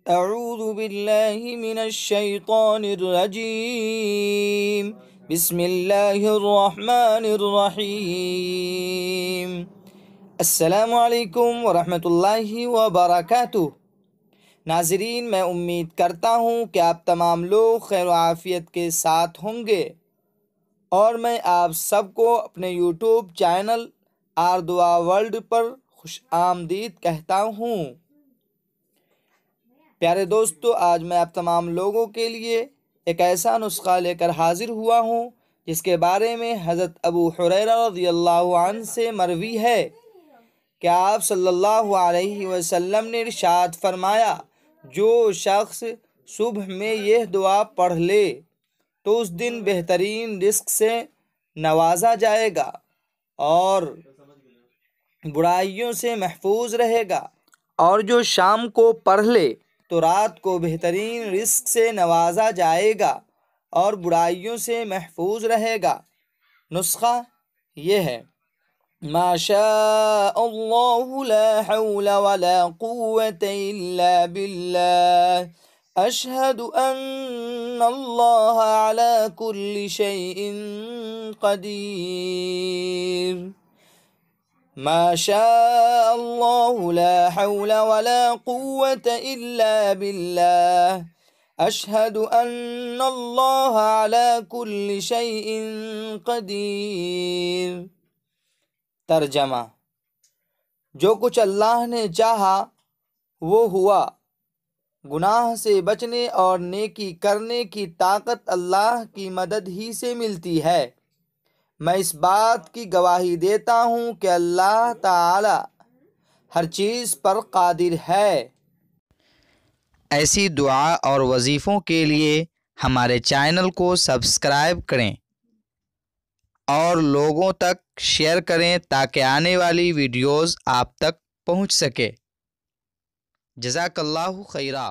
اعوذ باللہ من الشیطان الرجیم بسم اللہ الرحمن الرحیم السلام علیکم ورحمۃ اللہ وبرکاتہ۔ ناظرین، میں امید کرتا ہوں کہ آپ تمام لوگ خیر و عافیت کے ساتھ ہوں گے، اور میں آپ سب کو اپنے یوٹیوب چینل آر دعا ورلڈ پر خوش آمدید کہتا ہوں۔ پیارے دوستو، آج میں آپ تمام لوگوں کے لیے ایک ایسا نسخہ لے کر حاضر ہوا ہوں جس کے بارے میں حضرت ابو ہریرہ رضی اللہ عنہ سے مروی ہے کہ آپ صلی اللہ علیہ وسلم نے ارشاد فرمایا، جو شخص صبح میں یہ دعا پڑھ لے تو اس دن بہترین رزق سے نوازا جائے گا اور برائیوں سے محفوظ رہے گا، اور جو شام کو پڑھ لے تو رات کو بہترین رزق سے نوازا جائے گا اور برائیوں سے محفوظ رہے گا۔ نسخہ یہ ہے: ما شاء اللہ لا حول ولا قوة الا باللہ، اشہد ان اللہ علی کل شیء قدیر۔ ما شاء اللہ لا حول ولا قوة الا باللہ، اشہد ان اللہ علی کل شیء قدیر۔ ترجمہ: جو کچھ اللہ نے چاہا وہ ہوا۔ گناہ سے بچنے اور نیکی کرنے کی طاقت اللہ کی مدد ہی سے ملتی ہے۔ میں اس بات کی گواہی دیتا ہوں کہ اللہ تعالی ہر چیز پر قادر ہے۔ ایسی دعا اور وظیفوں کے لیے ہمارے چینل کو سبسکرائب کریں اور لوگوں تک شیئر کریں تاکہ آنے والی ویڈیوز آپ تک پہنچ سکے۔ جزاک اللہ خیرہ۔